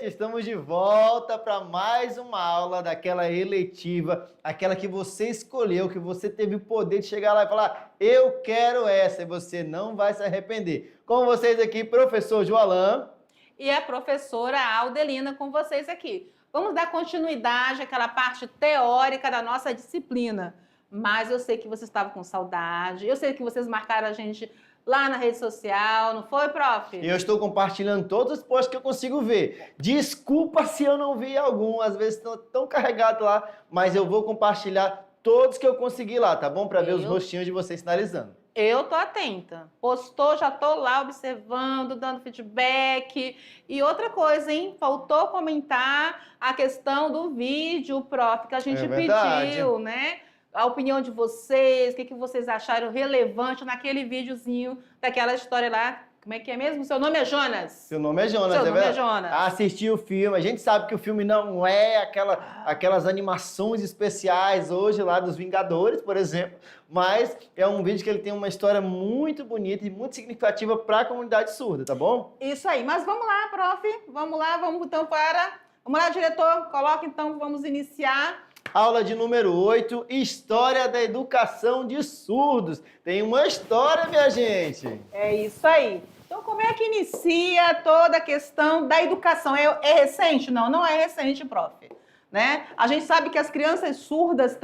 estamos de volta para mais uma aula daquela eletiva, aquela que você escolheu, que você teve o poder de chegar lá e falar, eu quero essa, e você não vai se arrepender. Com vocês aqui, professor Joalan. E a professora Aldelina com vocês aqui. Vamos dar continuidade àquela parte teórica da nossa disciplina. Mas eu sei que vocês estavam com saudade, eu sei que vocês marcaram a gente lá na rede social, não foi, prof? Eu estou compartilhando todos os posts que eu consigo ver. Desculpa se eu não vi algum, às vezes estão tão carregados lá, mas eu vou compartilhar todos que eu conseguir lá, tá bom? Para ver os rostinhos de vocês sinalizando. Eu tô atenta. Postou, já tô lá observando, dando feedback. E outra coisa, hein? Faltou comentar a questão do vídeo, prof, que a gente pediu, né? A opinião de vocês, o que vocês acharam relevante naquele videozinho daquela história lá. Como é que é mesmo? Seu nome é Jonas? Seu nome é Jonas, Seu nome é Jonas. Assistir o filme. A gente sabe que o filme não é aquelas animações especiais hoje lá dos Vingadores, por exemplo, mas é um vídeo que ele tem uma história muito bonita e muito significativa para a comunidade surda, tá bom? Isso aí. Mas vamos lá, prof. Vamos lá, vamos então para... Vamos lá, diretor. Coloca então, vamos iniciar... Aula de número 8, História da Educação de Surdos. Tem uma história, minha gente. É isso aí. Então, como é que inicia toda a questão da educação? É recente? Não, não é recente, prof. Né? A gente sabe que as crianças surdas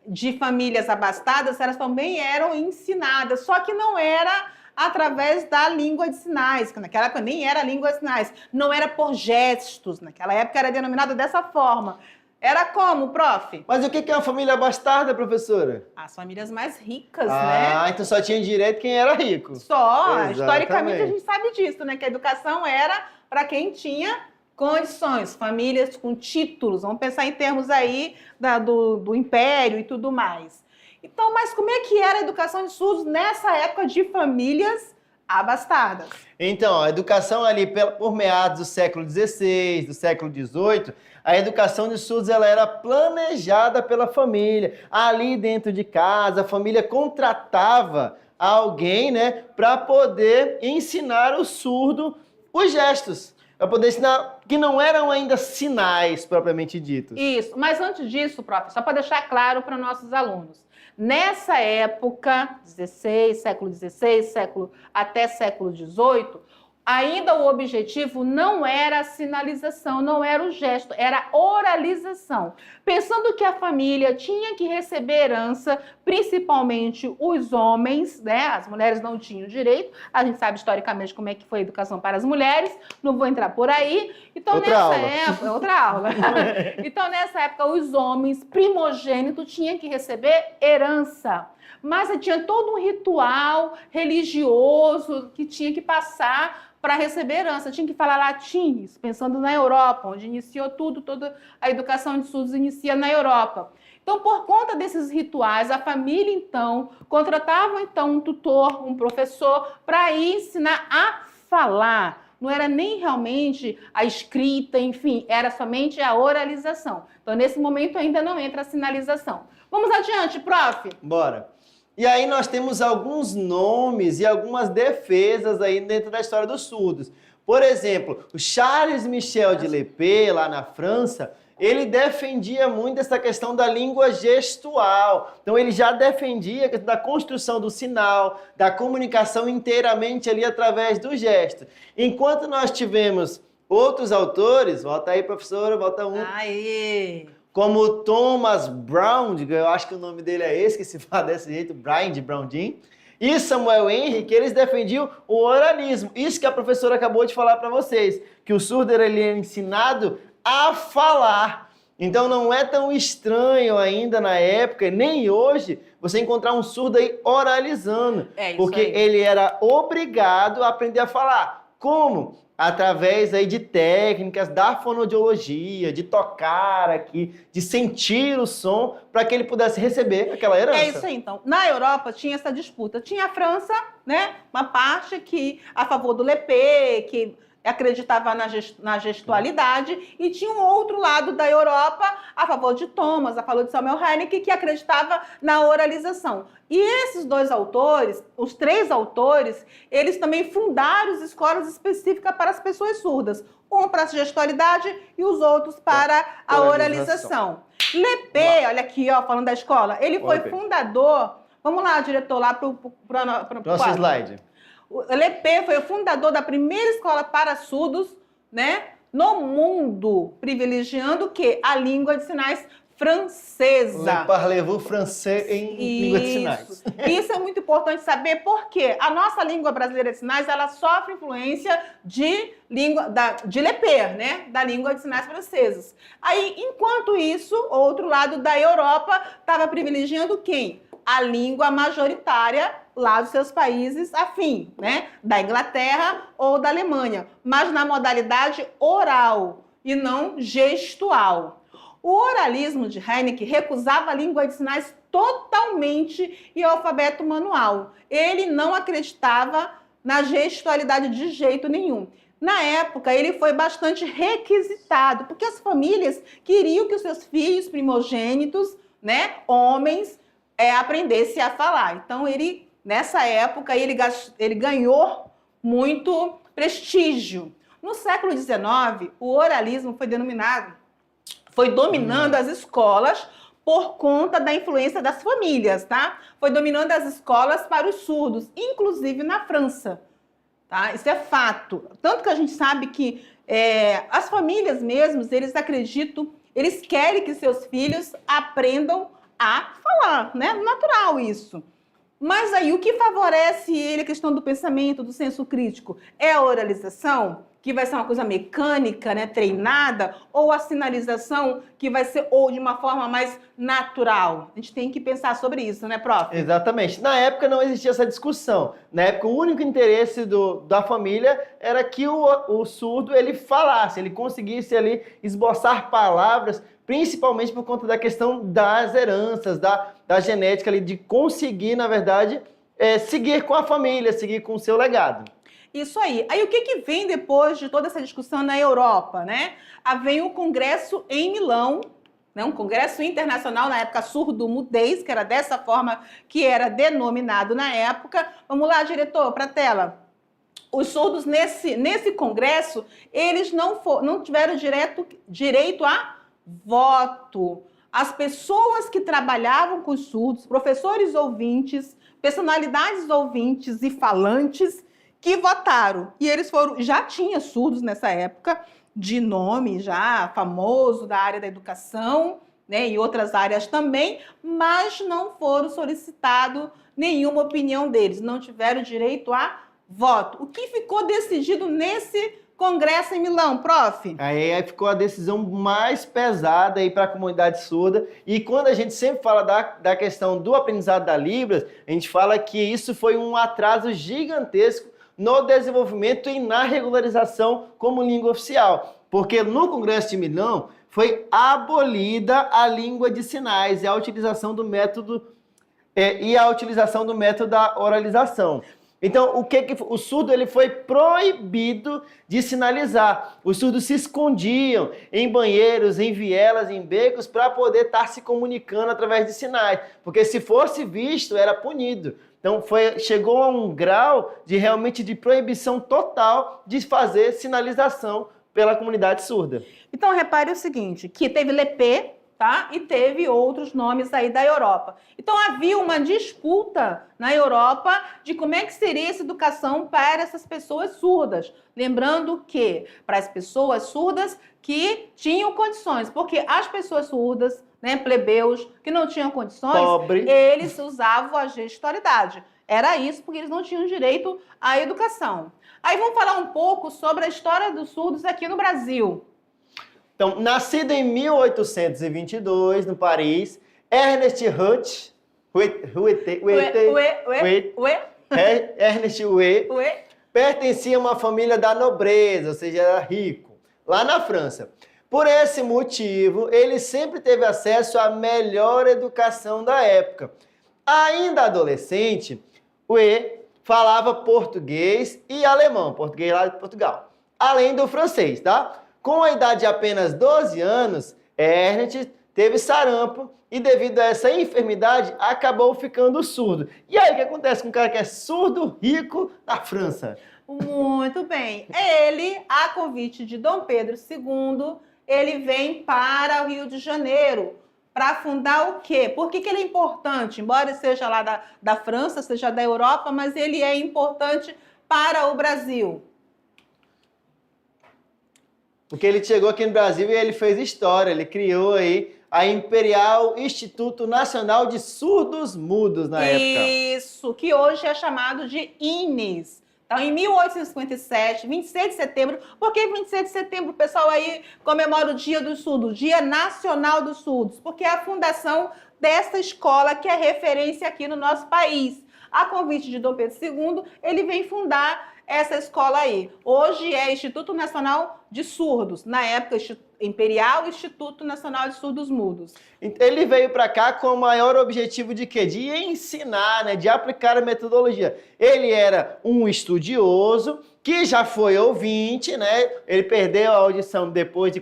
de famílias abastadas, elas também eram ensinadas, só que não era através da língua de sinais, que naquela época nem era língua de sinais, não era por gestos, naquela época era denominado dessa forma. Era como, prof? Mas o que é uma família abastada, professora? As famílias mais ricas, né? Ah, então só tinha direito quem era rico. Só. Exatamente. Historicamente a gente sabe disso, né? Que a educação era para quem tinha condições, famílias com títulos. Vamos pensar em termos aí do império e tudo mais. Então, mas como é que era a educação de surdos nessa época de famílias abastadas? Então, a educação ali por meados do século XVI, do século XVIII, a educação de surdos ela era planejada pela família. Ali dentro de casa, a família contratava alguém, né, para poder ensinar o surdo os gestos. Para poder ensinar que não eram ainda sinais propriamente ditos. Isso, mas antes disso, prof, só para deixar claro para nossos alunos. Nessa época, século XVI, até século XVIII, ainda o objetivo não era a sinalização, não era o gesto, era a oralização. Pensando que a família tinha que receber herança, principalmente os homens, né? As mulheres não tinham direito. A gente sabe historicamente como é que foi a educação para as mulheres, não vou entrar por aí. Então, outra aula. Então, nessa época, os homens primogênitos tinham que receber herança. Mas tinha todo um ritual religioso que tinha que passar para receber herança. Tinha que falar latim, pensando na Europa, onde iniciou toda a educação de surdos inicia na Europa. Então, por conta desses rituais, a família, então, contratava um tutor, um professor, para ir ensinar a falar. Não era nem realmente a escrita, enfim, era somente a oralização. Então, nesse momento, ainda não entra a sinalização. Vamos adiante, prof. Bora. E aí nós temos alguns nomes e algumas defesas aí dentro da história dos surdos. Por exemplo, o Charles Michel de Lépée, lá na França, ele defendia muito essa questão da língua gestual. Então ele já defendia a questão da construção do sinal, da comunicação inteiramente ali através do gesto. Enquanto nós tivemos outros autores, volta aí, professora, volta um. Aí. Como Thomas Browne, eu acho que o nome dele é esse, que se fala desse jeito, Browne, e Samuel Henrique, eles defendiam o oralismo. Isso que a professora acabou de falar para vocês, que o surdo ele é ensinado a falar. Então não é tão estranho ainda na época, nem hoje, você encontrar um surdo aí oralizando. Porque ele era obrigado a aprender a falar. Como? Através aí de técnicas da fonoaudiologia, de tocar aqui, de sentir o som, para que ele pudesse receber aquela herança. É isso aí, então. Na Europa tinha essa disputa. Tinha a França, né? Uma parte que a favor do Lépée, que acreditava na gestualidade, e tinha um outro lado da Europa a favor de Thomas, a favor de Samuel Henrique, que acreditava na oralização. E esses dois autores, os três autores, eles também fundaram escolas específicas para as pessoas surdas. um para a gestualidade e os outros para a oralização. Lepé, olha aqui, ó, falando da escola, ele foi fundador. Vamos lá, diretor, lá para o nosso slide. O Lepé foi o fundador da primeira escola para surdos, né, no mundo, privilegiando o quê? A língua de sinais francesa. Parlez-vous français em língua de sinais. Isso é muito importante saber porque a nossa língua brasileira de sinais, ela sofre influência de Lepé, né? Da língua de sinais francesas. Aí, enquanto isso, outro lado da Europa estava privilegiando quem? A língua majoritária lá dos seus países afim, né? Da Inglaterra ou da Alemanha, mas na modalidade oral e não gestual. O oralismo de Heineck recusava a língua de sinais totalmente e o alfabeto manual. Ele não acreditava na gestualidade de jeito nenhum. Na época, ele foi bastante requisitado, porque as famílias queriam que os seus filhos primogênitos, né, homens, aprendessem a falar. Então, nessa época, ele ganhou muito prestígio. No século XIX, o oralismo foi dominando as escolas por conta da influência das famílias, tá? Foi dominando as escolas para os surdos, inclusive na França, tá? Isso é fato. Tanto que a gente sabe que as famílias mesmos, eles acreditam, eles querem que seus filhos aprendam a falar, né? Natural isso. Mas aí o que favorece ele, a questão do pensamento, do senso crítico, é a oralização, que vai ser uma coisa mecânica, né, treinada, ou a sinalização, que vai ser ou de uma forma mais natural? A gente tem que pensar sobre isso, né, prof? Exatamente. Na época não existia essa discussão. Na época o único interesse da família era que o surdo ele falasse, ele conseguisse ali esboçar palavras, principalmente por conta da questão das heranças, da genética ali, de conseguir, na verdade, seguir com a família, seguir com o seu legado. Isso aí. Aí o que vem depois de toda essa discussão na Europa, né? Vem o congresso em Milão, né? Um congresso internacional, na época surdo-mudez, que era dessa forma que era denominado na época. Vamos lá, diretor, para a tela. Os surdos nesse congresso, eles não tiveram direito a voto. As pessoas que trabalhavam com os surdos, professores ouvintes, personalidades ouvintes e falantes, que votaram. E eles já tinha surdos nessa época, de nome já famoso da área da educação, né, e outras áreas também, mas não foram solicitado nenhuma opinião deles, não tiveram direito a voto. O que ficou decidido nesse congresso em Milão, prof? Aí ficou a decisão mais pesada aí para a comunidade surda. E quando a gente sempre fala da questão do aprendizado da Libras, a gente fala que isso foi um atraso gigantesco no desenvolvimento e na regularização como língua oficial. Porque no Congresso de Milão foi abolida a língua de sinais e a utilização do método da oralização. Então, o surdo ele foi proibido de sinalizar. Os surdos se escondiam em banheiros, em vielas, em becos para poder estar se comunicando através de sinais, porque se fosse visto era punido. Então chegou a um grau de proibição total de fazer sinalização pela comunidade surda. Então repare o seguinte, que teve Lepé, tá? E teve outros nomes aí da Europa. Então havia uma disputa na Europa de como é que seria essa educação para essas pessoas surdas. Lembrando que para as pessoas surdas que tinham condições, porque as pessoas surdas, né, plebeus, que não tinham condições, eles usavam a gestualidade. Era isso, porque eles não tinham direito à educação. Aí vamos falar um pouco sobre a história dos surdos aqui no Brasil. Então, nascido em 1822, no Paris, Ernest Huet pertencia a uma família da nobreza, ou seja, era rico, lá na França. Por esse motivo, ele sempre teve acesso à melhor educação da época. Ainda adolescente, Huet falava português e alemão, português lá de Portugal, além do francês, tá? Com a idade de apenas 12 anos, Ernest teve sarampo e devido a essa enfermidade, acabou ficando surdo. E aí, o que acontece com um cara que é surdo, rico, na França? Muito bem. Ele, a convite de Dom Pedro II, ele vem para o Rio de Janeiro para fundar o quê? Por que ele é importante? Embora seja lá da França, seja da Europa, mas ele é importante para o Brasil. Porque ele chegou aqui no Brasil e ele fez história, ele criou aí a Imperial Instituto Nacional de Surdos Mudos na época. Isso, que hoje é chamado de INES. Então, em 1857, 26 de setembro, por que 26 de setembro o pessoal aí comemora o Dia dos Surdos, Dia Nacional dos Surdos? Porque é a fundação dessa escola que é referência aqui no nosso país. A convite de Dom Pedro II, ele vem fundar essa escola aí. Hoje é Instituto Nacional de Surdos, na época Imperial Instituto Nacional de Surdos Mudos. Ele veio para cá com o maior objetivo de quê? De ensinar, né? De aplicar a metodologia. Ele era um estudioso que já foi ouvinte, né? Ele perdeu a audição depois de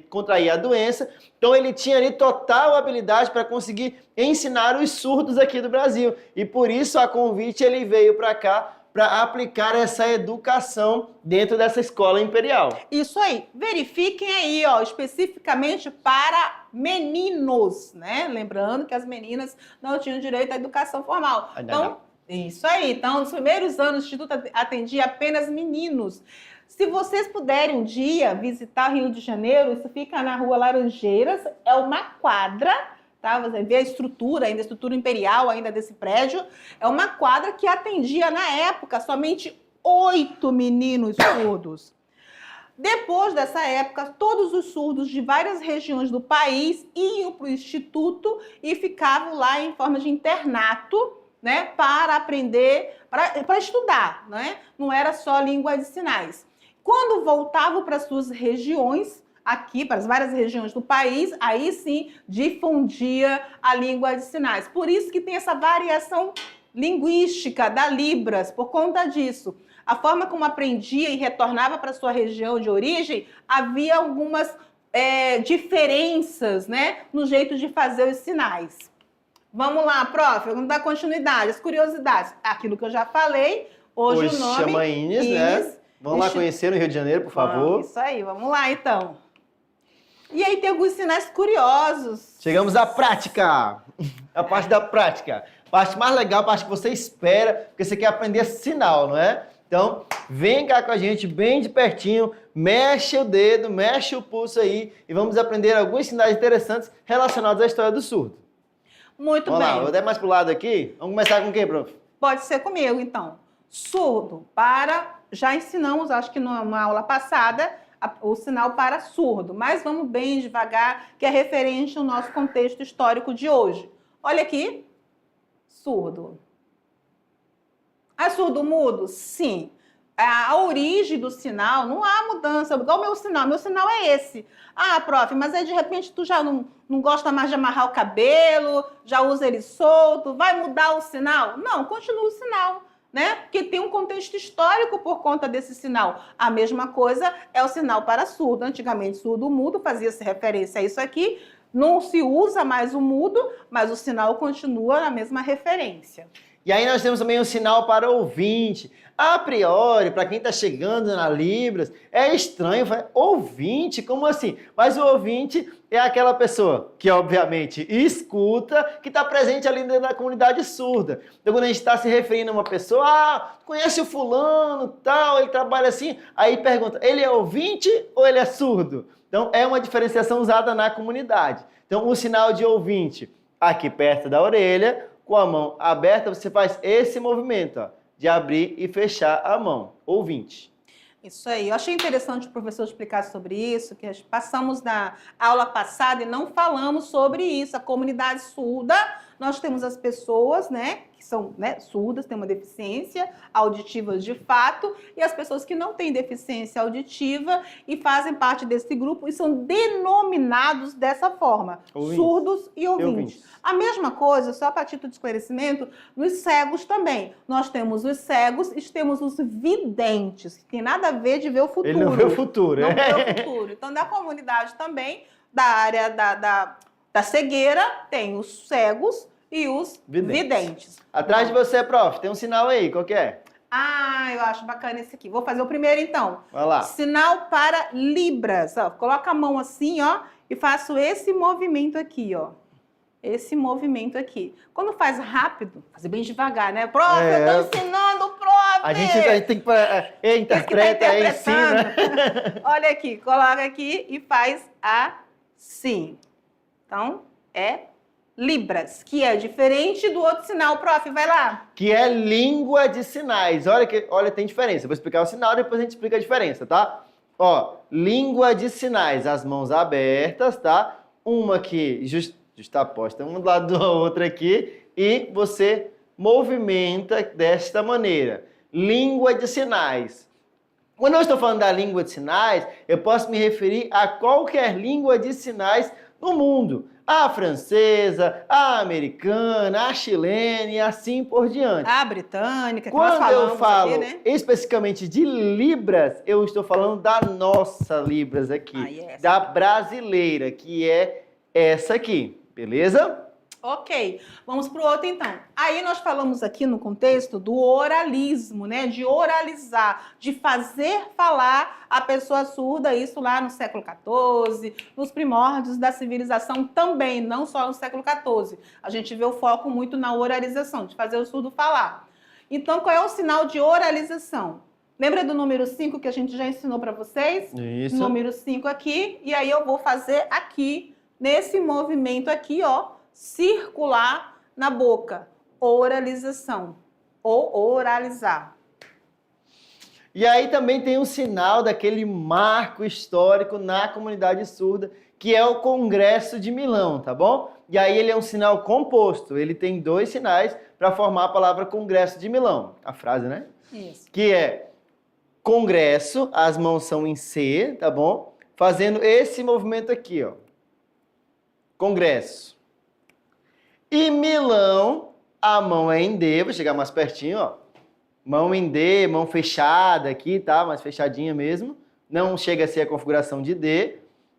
contrair a doença. Então ele tinha ali total habilidade para conseguir ensinar os surdos aqui do Brasil. E por isso a convite ele veio para cá para aplicar essa educação dentro dessa escola imperial. Isso aí. Verifiquem aí, ó, especificamente para meninos, né? Lembrando que as meninas não tinham direito à educação formal. Então, isso aí. Então, nos primeiros anos, o Instituto atendia apenas meninos. Se vocês puderem um dia visitar Rio de Janeiro, isso fica na Rua Laranjeiras, é uma quadra, tá? Você vê a estrutura, ainda a estrutura imperial ainda desse prédio. É uma quadra que atendia, na época, somente 8 meninos surdos. Depois dessa época, todos os surdos de várias regiões do país iam para o Instituto e ficavam lá em forma de internato, né? Para aprender, para estudar, né? Não era só língua de sinais. Quando voltavam para suas regiões, aqui para as várias regiões do país, aí sim difundia a língua de sinais. Por isso que tem essa variação linguística da Libras, por conta disso. A forma como aprendia e retornava para sua região de origem, havia algumas diferenças, né, no jeito de fazer os sinais. Vamos lá, prof, vamos dar continuidade, as curiosidades. Aquilo que eu já falei, hoje o nome... chama INES, né? Vamos lá conhecer no Rio de Janeiro, por favor. Isso aí, vamos lá então. E aí tem alguns sinais curiosos. Chegamos à prática. A parte da prática. A parte mais legal, a parte que você espera, porque você quer aprender sinal, não é? Então, vem cá com a gente bem de pertinho, mexe o dedo, mexe o pulso aí e vamos aprender alguns sinais interessantes relacionados à história do surdo. Muito bem. Vamos lá, vou dar mais pro lado aqui. Vamos começar com quem, prof? Pode ser comigo, então. Surdo já ensinamos, acho que numa aula passada, o sinal para surdo, mas vamos bem devagar, que é referente ao nosso contexto histórico de hoje. Olha aqui, surdo. É surdo mudo? Sim. A origem do sinal, não há mudança, igual o meu sinal é esse. Ah, prof, mas aí de repente tu já não gosta mais de amarrar o cabelo, já usa ele solto, vai mudar o sinal? Não, continua o sinal. Né? Porque tem um contexto histórico por conta desse sinal. A mesma coisa é o sinal para surdo. Antigamente, surdo mudo fazia-se referência a isso aqui. Não se usa mais o mudo, mas o sinal continua na mesma referência. E aí nós temos também um sinal para ouvinte. A priori, para quem está chegando na Libras, é estranho, ouvinte, como assim? Mas o ouvinte é aquela pessoa que, obviamente, escuta, que está presente ali dentro da comunidade surda. Então, quando a gente está se referindo a uma pessoa, conhece o fulano, tal, ele trabalha assim, aí pergunta, ele é ouvinte ou ele é surdo? Então, é uma diferenciação usada na comunidade. Então, o sinal de ouvinte, aqui perto da orelha, com a mão aberta, você faz esse movimento, ó, de abrir e fechar a mão, ouvinte. Isso aí. Eu achei interessante o professor explicar sobre isso, que passamos na aula passada e não falamos sobre isso. A comunidade surda, nós temos as pessoas, né, que são, né, surdas, têm uma deficiência auditiva de fato, e as pessoas que não têm deficiência auditiva e fazem parte desse grupo e são denominados dessa forma, surdos e ouvintes. A mesma coisa, só para título de esclarecimento, nos cegos também. Nós temos os cegos e temos os videntes, que tem nada a ver de ver o futuro. Ele não vê o futuro. Não vê o futuro. Então, da comunidade também, da área da cegueira, tem os cegos e os videntes. Atrás de você, prof, tem um sinal aí, qual que é? Ah, eu acho bacana esse aqui. Vou fazer o primeiro, então. Vai lá. Sinal para Libras. Ó, coloca a mão assim, ó, e faço esse movimento aqui, ó. Esse movimento aqui. Quando faz rápido, fazer bem devagar, né? Prof, eu tô ensinando, prof! A gente tem que... interpreta, ensina. Olha aqui, coloca aqui e faz assim. Então, é Libras, que é diferente do outro sinal. Prof, vai lá. Que é língua de sinais. Olha, tem diferença. Eu vou explicar o sinal, depois a gente explica a diferença, tá? Ó, língua de sinais. As mãos abertas, tá? Uma aqui justaposta, uma do lado da outra aqui. E você movimenta desta maneira. Língua de sinais. Quando eu estou falando da língua de sinais, eu posso me referir a qualquer língua de sinais no mundo. A francesa, a americana, a chilena e assim por diante. A britânica, que Quando nós falamos eu falo aqui, né? especificamente de Libras, eu estou falando da nossa Libras aqui, da brasileira, que é essa aqui, beleza? Ok, vamos para o outro então. Aí nós falamos aqui no contexto do oralismo, né? De oralizar, de fazer falar a pessoa surda, isso lá no século XIV, nos primórdios da civilização também, não só no século XIV. A gente vê o foco muito na oralização, de fazer o surdo falar. Então, qual é o sinal de oralização? Lembra do número 5 que a gente já ensinou para vocês? Isso. Número 5 aqui, e aí eu vou fazer aqui, nesse movimento aqui, ó, circular na boca, oralização, ou oralizar. E aí também tem um sinal daquele marco histórico na comunidade surda, que é o Congresso de Milão, tá bom? E aí ele é um sinal composto, ele tem 2 sinais para formar a palavra Congresso de Milão, a frase, né? Isso. Que é Congresso, as mãos são em C, tá bom? Fazendo esse movimento aqui, ó. Congresso. E Milão, a mão é em D, vou chegar mais pertinho, ó. Mão em D, mão fechada aqui, tá? Mais fechadinha mesmo. Não chega a ser a configuração de D.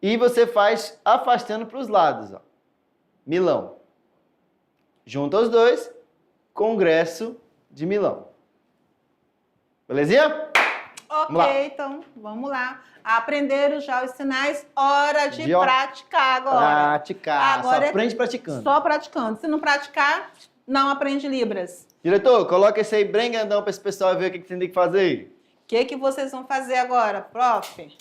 E você faz afastando para os lados, ó. Milão. Junta os dois, Congresso de Milão. Belezinha? Ok, então vamos lá. Aprenderam já os sinais, hora de praticar agora. Praticar, agora só aprende praticando. Só praticando. Se não praticar, não aprende Libras. Diretor, coloca esse aí bem grandão para esse pessoal ver o que tem que fazer. O que vocês vão fazer agora, prof?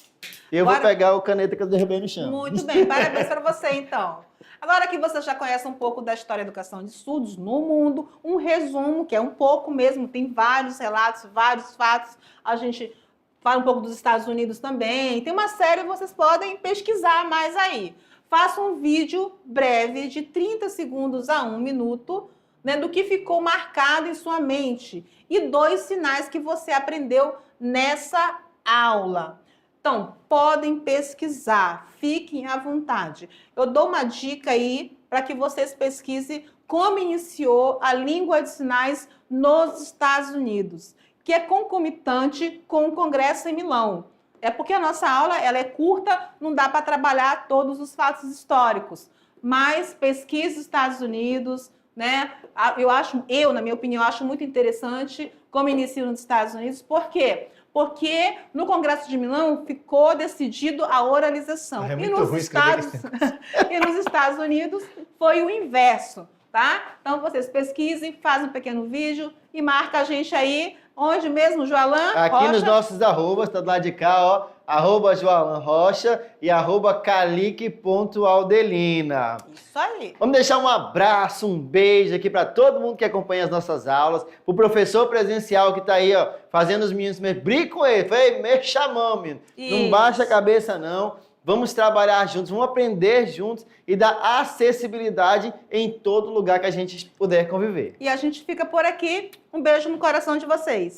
Eu vou pegar o caneta que eu derrubei no chão. Muito bem, parabéns para você então. Agora que você já conhece um pouco da história da educação de surdos no mundo, um resumo, que é um pouco mesmo, tem vários relatos, vários fatos, a gente fala um pouco dos Estados Unidos também, tem uma série, vocês podem pesquisar mais aí. Faça um vídeo breve de 30 segundos a 1 minuto, né, do que ficou marcado em sua mente e 2 sinais que você aprendeu nessa aula. Então, podem pesquisar, fiquem à vontade. Eu dou uma dica aí para que vocês pesquisem como iniciou a língua de sinais nos Estados Unidos, que é concomitante com o Congresso em Milão. É porque a nossa aula ela é curta, não dá para trabalhar todos os fatos históricos, mas pesquise os Estados Unidos, né? Eu, na minha opinião, acho muito interessante como inicia nos Estados Unidos. Por quê? Porque no Congresso de Milão ficou decidido a oralização. É e nos Estados Unidos foi o inverso, tá? Então vocês pesquisem, fazem um pequeno vídeo e marca a gente aí. Onde mesmo, Joalan Aqui Rocha? nos nossos arrobas, tá do lado de cá, ó. @Joalan Rocha e @calique.aldelina. Isso aí. Vamos deixar um abraço, um beijo aqui para todo mundo que acompanha as nossas aulas, o professor presencial que tá aí, ó, fazendo os meninos, brinca com ele, me chamou, menino. Não baixa a cabeça, não. Vamos trabalhar juntos, vamos aprender juntos e dar acessibilidade em todo lugar que a gente puder conviver. E a gente fica por aqui. Um beijo no coração de vocês.